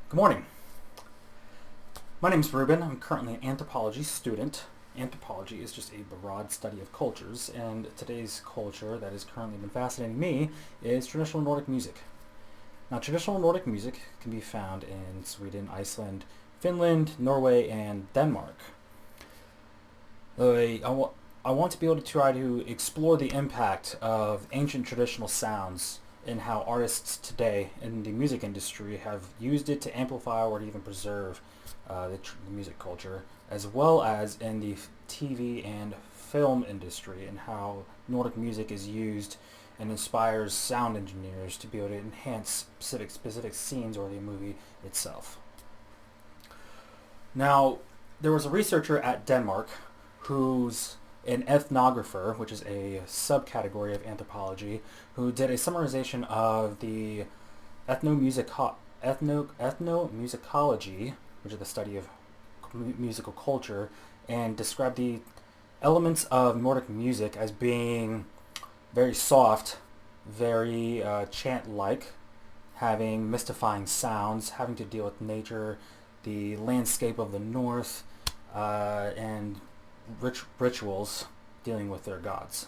Good morning. My name is Ruben. I'm currently an anthropology student. Anthropology is just a broad study of cultures, and today's culture that has currently been fascinating me is traditional Nordic music. Now, traditional Nordic music can be found in Sweden, Iceland, Finland, Norway, and Denmark. I want to be able to try to explore the impact of ancient traditional sounds and how artists today in the music industry have used it to amplify or to even preserve the music culture, as well as in the TV and film industry, and how Nordic music is used and inspires sound engineers to be able to enhance specific scenes or the movie itself. Now, there was a researcher at Denmark who's an ethnographer, which is a subcategory of anthropology, who did a summarization of the ethnomusicology, which is the study of musical culture, and described the elements of Nordic music as being very soft, very chant-like, having mystifying sounds, having to deal with nature, the landscape of the north, and rituals dealing with their gods.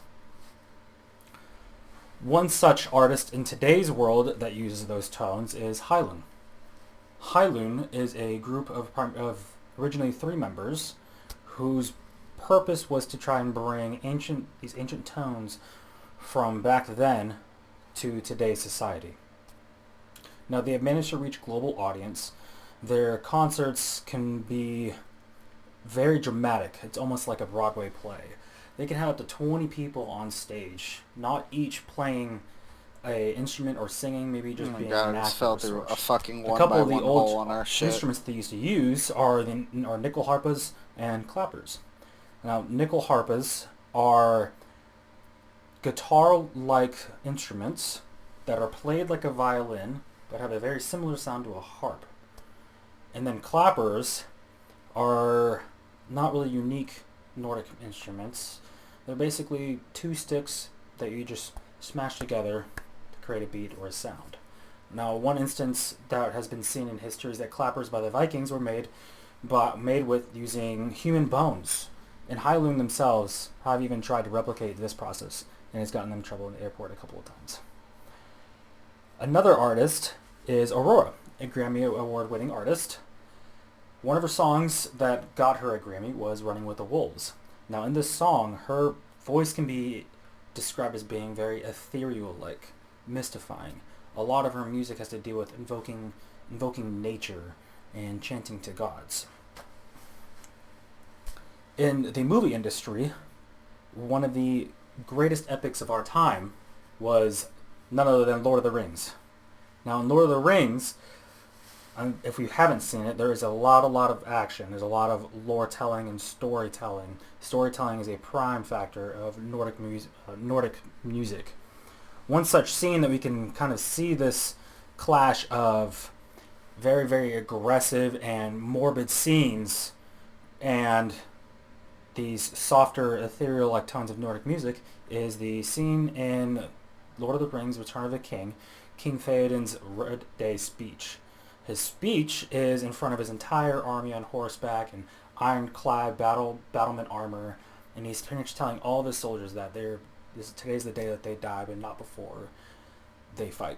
One such artist in today's world that uses those tones is Heilung. Heilung is a group of originally three members whose purpose was to try and bring these ancient tones from back then to today's society. Now, they have managed to reach global audience. Their concerts can be very dramatic. It's almost like a Broadway play. They can have up to 20 people on stage, not each playing a instrument or singing, maybe just being God, an I just actor fell of through a sorts. fucking A one couple by of the one hole old on our shit. instruments they used to use are nickel harpas and clappers. Now, nickel harpas are guitar-like instruments that are played like a violin, but have a very similar sound to a harp. And then clappers are not really unique Nordic instruments. They're basically two sticks that you just smash together to create a beat or a sound. Now, one instance that has been seen in history is that clappers by the Vikings were made with using human bones. And Heilung themselves have even tried to replicate this process, and it's gotten them in trouble in the airport a couple of times. Another artist is Aurora, a Grammy Award-winning artist. One of her songs that got her a Grammy was Running with the Wolves. Now, in this song, her voice can be described as being very ethereal-like, mystifying. A lot of her music has to deal with invoking nature and chanting to gods. In the movie industry, one of the greatest epics of our time was none other than Lord of the Rings. Now, in Lord of the Rings, if you haven't seen it, there is a lot of action. There's a lot of lore telling and storytelling. Storytelling is a prime factor of Nordic music. One such scene that we can kind of see this clash of very, very aggressive and morbid scenes and these softer, ethereal-like tones of Nordic music is the scene in Lord of the Rings: Return of the King, King Theoden's Red Day speech. His speech is in front of his entire army on horseback and ironclad battlement armor, and he's finished telling all of his soldiers that today's the day that they die, but not before they fight.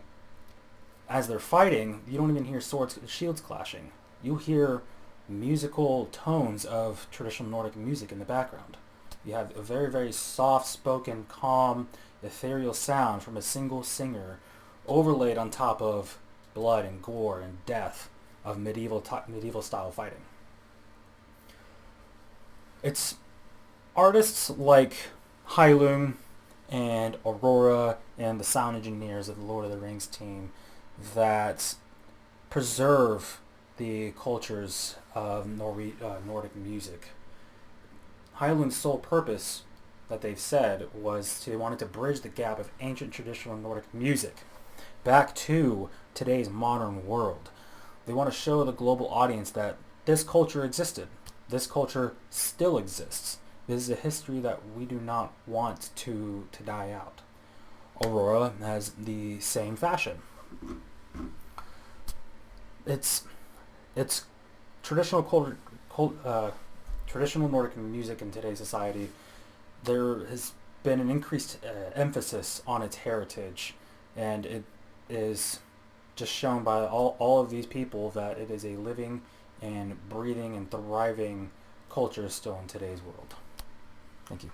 As they're fighting, you don't even hear swords and shields clashing. You hear musical tones of traditional Nordic music in the background. You have a very, very soft-spoken, calm, ethereal sound from a single singer overlaid on top of blood and gore and death of medieval style fighting. It's artists like Heilung and Aurora and the sound engineers of the Lord of the Rings team that preserve the cultures of Nordic music. Heilung's sole purpose that they've said was they wanted to bridge the gap of ancient traditional Nordic music back to today's modern world. They want to show the global audience that this culture existed. This culture still exists. This is a history that we do not want to die out. Aurora has the same fashion. It's It's traditional culture, traditional Nordic music in today's society. There has been an increased emphasis on its heritage, and it is just shown by all of these people that it is a living and breathing and thriving culture still in today's world. Thank you.